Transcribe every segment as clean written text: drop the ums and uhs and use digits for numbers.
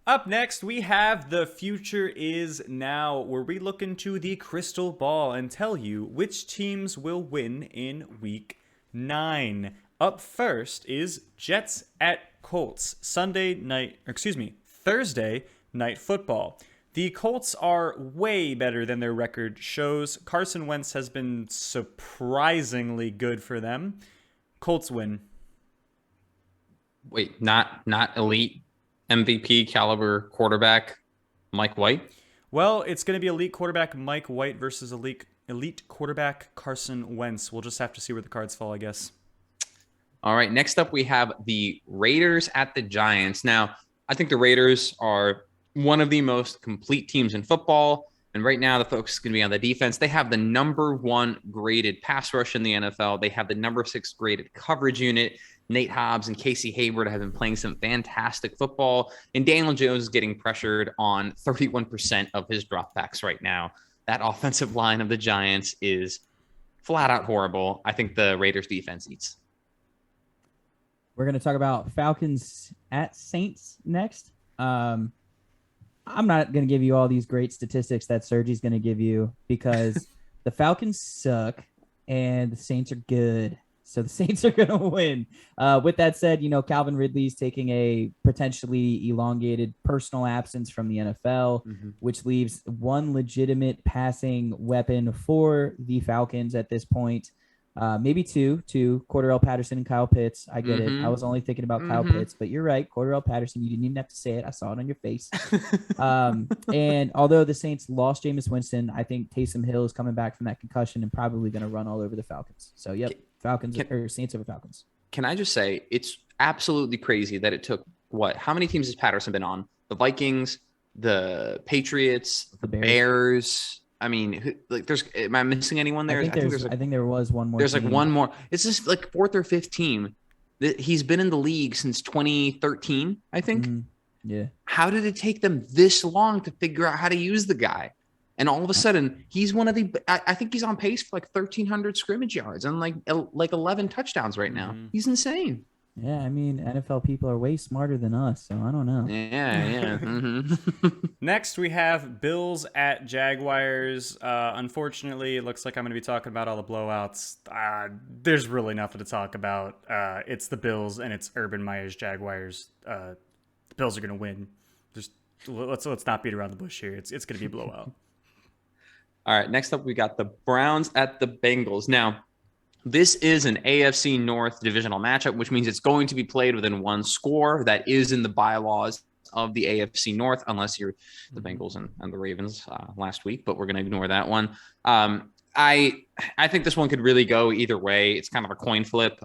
Up next, we have The Future Is Now, where we look into the crystal ball and tell you which teams will win in week 9. Up first is Jets at Colts, Thursday night football. The Colts are way better than their record shows. Carson Wentz has been surprisingly good for them. Colts win. Wait, not elite MVP caliber quarterback Mike White? Well, it's going to be elite quarterback Mike White versus elite quarterback Carson Wentz. We'll just have to see where the cards fall, I guess. All right, next up we have the Raiders at the Giants. Now, I think the Raiders are one of the most complete teams in football. And right now, the focus is going to be on the defense. They have the number 1 graded pass rush in the NFL. They have the number 6 graded coverage unit. Nate Hobbs and Casey Hayward have been playing some fantastic football. And Daniel Jones is getting pressured on 31% of his dropbacks right now. That offensive line of the Giants is flat out horrible. I think the Raiders defense eats. We're going to talk about Falcons at Saints next. I'm not going to give you all these great statistics that Sergi's going to give you because the Falcons suck and the Saints are good. So the Saints are going to win. With that said, Calvin Ridley's taking a potentially elongated personal absence from the NFL, which leaves one legitimate passing weapon for the Falcons at this point. Maybe two, Cordarrelle Patterson and Kyle Pitts. I get it. I was only thinking about Kyle Pitts, but you're right. Cordarrelle Patterson, you didn't even have to say it. I saw it on your face. And although the Saints lost Jameis Winston, I think Taysom Hill is coming back from that concussion and probably going to run all over the Falcons. So, yep, Saints over Falcons. Can I just say, it's absolutely crazy that it took, how many teams has Patterson been on? The Vikings, the Patriots, the Bears. I mean, am I missing anyone there? I think there was one more. There's team. One more. It's just like 4th or 5th team. He's been in the league since 2013, I think. Yeah. How did it take them this long to figure out how to use the guy? And all of a sudden, he's one of the. I think he's on pace for like 1,300 scrimmage yards and like 11 touchdowns right now. He's insane. Yeah, I mean, NFL people are way smarter than us, so I don't know. Yeah. Next, we have Bills at Jaguars. Unfortunately, it looks like I'm going to be talking about all the blowouts. There's really nothing to talk about. It's the Bills, and it's Urban Meyer's Jaguars. The Bills are going to win. Just let's not beat around the bush here. It's going to be a blowout. All right, next up, we got the Browns at the Bengals. Now, this is an AFC North divisional matchup, which means it's going to be played within one score. That is in the bylaws of the AFC North, unless you're the Bengals and the Ravens last week, but we're going to ignore that one. I think this one could really go either way. It's kind of a coin flip.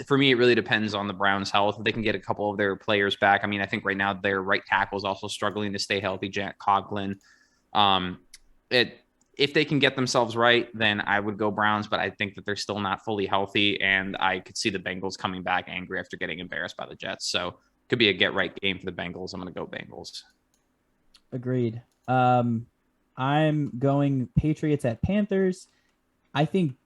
For me, it really depends on the Browns' health. If they can get a couple of their players back. I mean, I think right now their right tackle is also struggling to stay healthy, Jack Coughlin. If they can get themselves right, then I would go Browns, but I think that they're still not fully healthy, and I could see the Bengals coming back angry after getting embarrassed by the Jets. So could be a get-right game for the Bengals. I'm going to go Bengals. Agreed. I'm going Patriots at Panthers. I think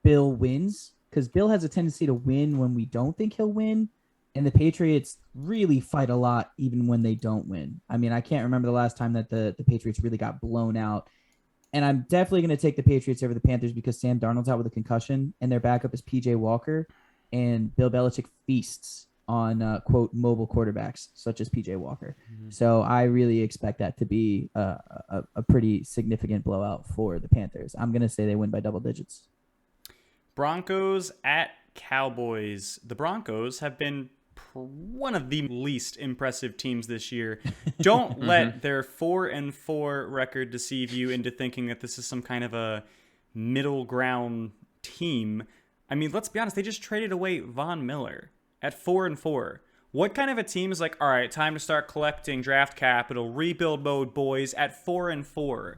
Bill wins because Bill has a tendency to win when we don't think he'll win, and the Patriots really fight a lot even when they don't win. I mean, I can't remember the last time that the Patriots really got blown out. And I'm definitely going to take the Patriots over the Panthers because Sam Darnold's out with a concussion and their backup is PJ Walker. And Bill Belichick feasts on, quote, mobile quarterbacks such as PJ Walker. So I really expect that to be a pretty significant blowout for the Panthers. I'm going to say they win by double digits. Broncos at Cowboys. The Broncos have been one of the least impressive teams this year. Don't let their 4-4 record deceive you into thinking that this is some kind of a middle ground team. I mean, let's be honest, they just traded away Von Miller at 4-4. What kind of a team is like, all right, time to start collecting draft capital, rebuild mode, boys, at 4-4?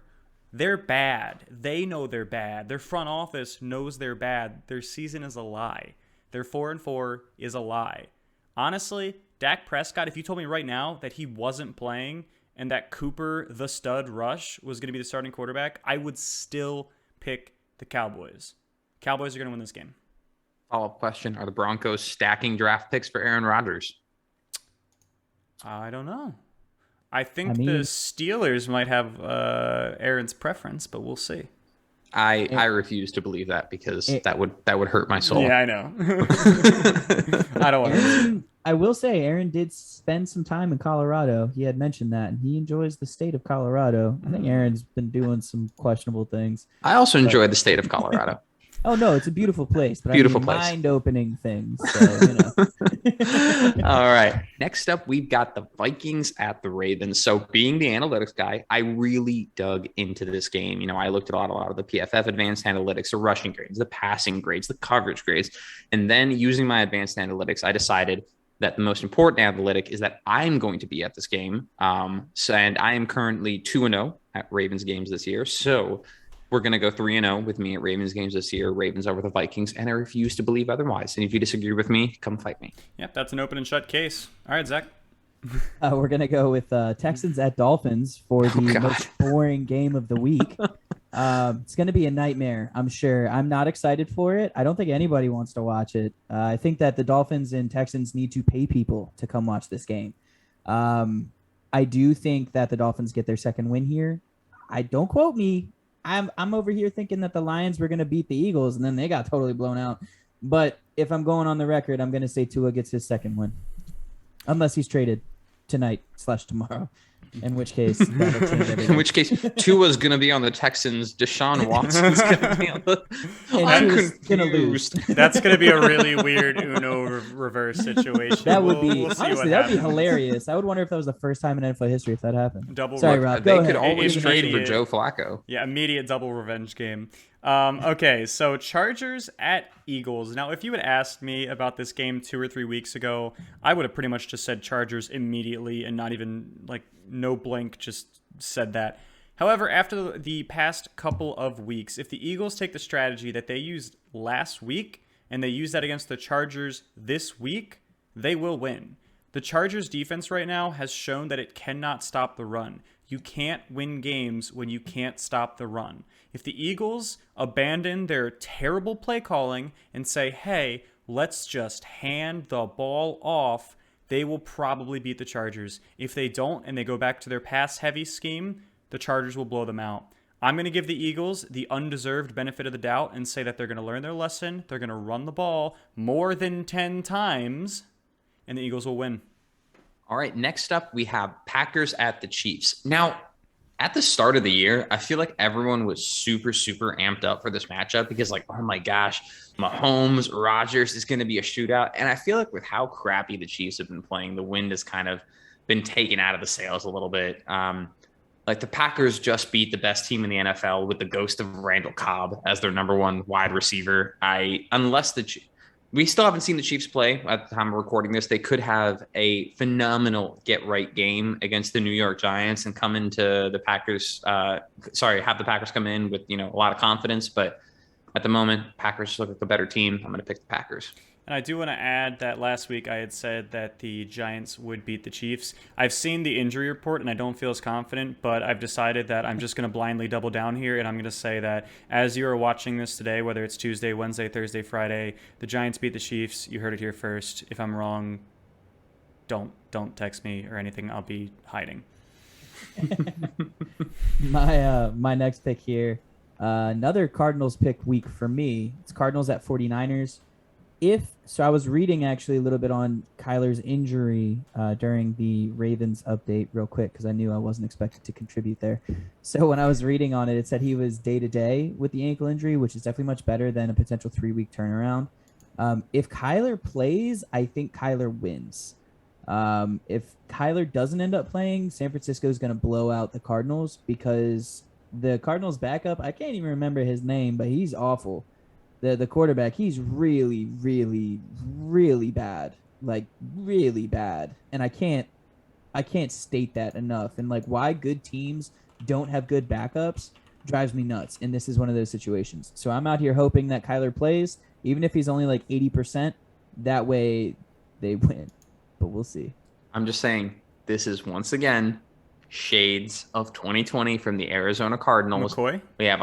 They're bad. They know they're bad. Their front office knows they're bad. Their season is a lie. Their 4-4 is a lie. Honestly, Dak Prescott, if you told me right now that he wasn't playing and that Cooper, the stud Rush, was going to be the starting quarterback, I would still pick the Cowboys. Cowboys are going to win this game. Follow-up question. Are the Broncos stacking draft picks for Aaron Rodgers? I don't know. I think I mean- the Steelers might have Aaron's preference, but we'll see. I refuse to believe that because It- that would hurt my soul. Yeah, I know. I don't want to. I will say, Aaron did spend some time in Colorado. He had mentioned that, and he enjoys the state of Colorado. I think Aaron's been doing some questionable things. I also enjoy the state of Colorado. Oh no, it's a beautiful place, but Beautiful I mean, place. mind-opening things. So, you know. All right. Next up, we've got the Vikings at the Ravens. So, being the analytics guy, I really dug into this game. You know, I looked at a lot of the PFF advanced analytics, the rushing grades, the passing grades, the coverage grades. And then using my advanced analytics, I decided that the most important analytic is that I'm going to be at this game. And I am currently 2-0 at Ravens games this year. So, we're going to go 3-0 with me at Ravens games this year. Ravens over the Vikings, and I refuse to believe otherwise. And if you disagree with me, come fight me. Yep, that's an open and shut case. All right, Zach. We're gonna go with Texans at Dolphins for the most boring game of the week. It's gonna be a nightmare, I'm sure. I'm not excited for it. I don't think anybody wants to watch it. I think that the Dolphins and Texans need to pay people to come watch this game. I do think that the Dolphins get their second win here. I don't quote me. I'm over here thinking that the Lions were gonna beat the Eagles, and then they got totally blown out. But if I'm going on the record, I'm gonna say Tua gets his second win, unless he's traded tonight/tomorrow. In which case, that'll change everything. In which case, Tua's going to be on the Texans. Deshaun Watson's going to be on the. And I'm Tua's gonna confused. That's going to be a really weird Uno reverse situation. That would be We'll see what honestly, that'd be happens. hilarious. I would wonder if that was the first time in NFL history if that happened. Double Sorry, re- Rob. They Go could ahead. always trade for Immediate. Joe Flacco. Yeah, immediate double revenge game. Okay, so Chargers at Eagles. Now, if you had asked me about this game 2 or 3 weeks ago, I would have pretty much just said Chargers immediately and not even, like, no blink, just said that. However, after the past couple of weeks, if the Eagles take the strategy that they used last week and they use that against the Chargers this week, they will win. The Chargers defense right now has shown that it cannot stop the run. You can't win games when you can't stop the run. If the Eagles abandon their terrible play calling and say, hey, let's just hand the ball off, they will probably beat the Chargers. If they don't and they go back to their pass-heavy scheme, the Chargers will blow them out. I'm going to give the Eagles the undeserved benefit of the doubt and say that they're going to learn their lesson. They're going to run the ball more than 10 times, and the Eagles will win. All right, next up, we have Packers at the Chiefs. Now, at the start of the year, I feel like everyone was super, super amped up for this matchup because, like, oh my gosh, Mahomes, Rodgers is going to be a shootout. And I feel like with how crappy the Chiefs have been playing, the wind has kind of been taken out of the sails a little bit. Like, the Packers just beat the best team in the NFL with the ghost of Randall Cobb as their number one wide receiver. We still haven't seen the Chiefs play at the time of recording this. They could have a phenomenal get-right game against the New York Giants and come into the Packers. Have the Packers come in with, a lot of confidence. But at the moment, Packers look like a better team. I'm going to pick the Packers. And I do want to add that last week I had said that the Giants would beat the Chiefs. I've seen the injury report and I don't feel as confident, but I've decided that I'm just going to blindly double down here, and I'm going to say that as you are watching this today, whether it's Tuesday, Wednesday, Thursday, Friday, the Giants beat the Chiefs. You heard it here first. If I'm wrong, don't text me or anything. I'll be hiding. My next pick here, another Cardinals pick week for me. It's Cardinals at 49ers. I was reading actually a little bit on Kyler's injury during the Ravens update real quick because I knew I wasn't expected to contribute there. So when I was reading on it, it said he was day-to-day with the ankle injury, which is definitely much better than a potential 3-week turnaround. If Kyler plays, I think Kyler wins. If Kyler doesn't end up playing, San Francisco is going to blow out the Cardinals because the Cardinals backup, I can't even remember his name, but he's awful. The quarterback, he's really, really, really bad. Like, really bad. And I can't state that enough. And, like, why good teams don't have good backups drives me nuts. And this is one of those situations. So I'm out here hoping that Kyler plays, even if he's only, like, 80%. That way they win. But we'll see. I'm just saying, this is once again shades of 2020 from the Arizona Cardinals. McCoy? We have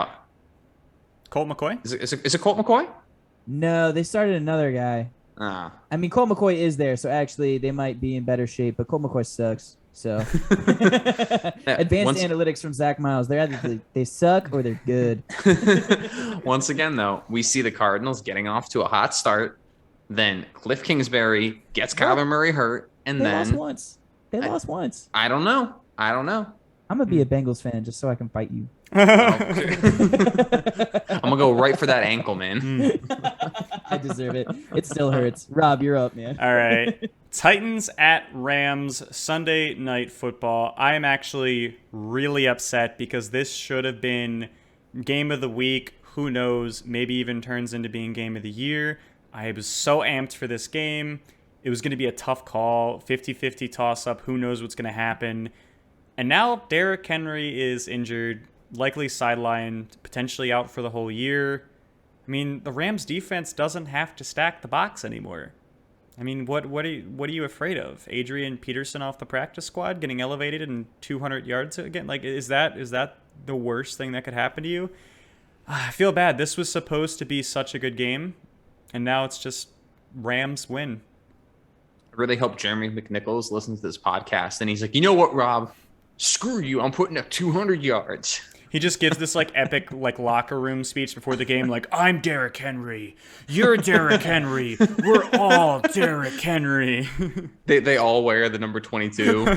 Colt McCoy? Is it Colt McCoy? No, they started another guy. I mean, Colt McCoy is there, so actually they might be in better shape, but Colt McCoy sucks. So advanced analytics from Zach Miles. They're either they suck or they're good. Once again, though, we see the Cardinals getting off to a hot start. Then Cliff Kingsbury gets Kyler Murray hurt, and They then lost once. They lost once. I don't know. I'm gonna be a Bengals fan just so I can fight you. I'm gonna go right for that ankle, man. I deserve it. It still hurts. Rob, you're up, man. All right. Titans at Rams, Sunday Night Football. I am actually really upset because this should have been game of the week. Who knows? Maybe even turns into being game of the year. I was so amped for this game. It was going to be a tough call, 50-50 toss-up. Who knows what's going to happen? And now Derrick Henry is injured, likely sidelined, potentially out for the whole year. I mean, the Rams defense doesn't have to stack the box anymore. I mean, what are you afraid of? Adrian Peterson off the practice squad getting elevated in 200 yards again? Like, is that the worst thing that could happen to you? I feel bad. This was supposed to be such a good game, and now it's just Rams win. I really hope Jeremy McNichols listens to this podcast and he's like, you know what, Rob? Screw you. I'm putting up 200 yards. He just gives this like epic like locker room speech before the game, like, I'm Derrick Henry. You're Derrick Henry. We're all Derrick Henry. They all wear the number 22.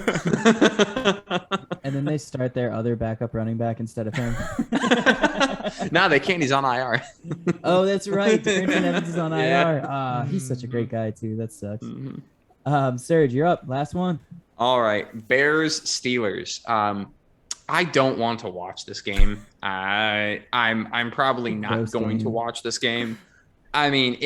And then they start their other backup running back instead of him. No, they can't. He's on IR. Oh, that's right. Darrington Evans is on IR. He's such a great guy too. That sucks. Serge, you're up. Last one. All right. Bears, Steelers. I don't want to watch this game. I'm probably not going to watch this game. I mean,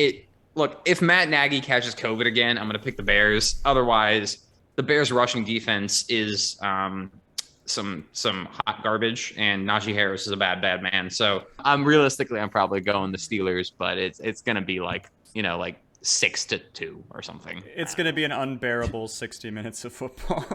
look, if Matt Nagy catches COVID again, I'm going to pick the Bears. Otherwise, the Bears rushing defense is some hot garbage, and Najee Harris is a bad man. So I'm probably going the Steelers, but it's going to be like 6-2 or something. It's going to be an unbearable 60 minutes of football.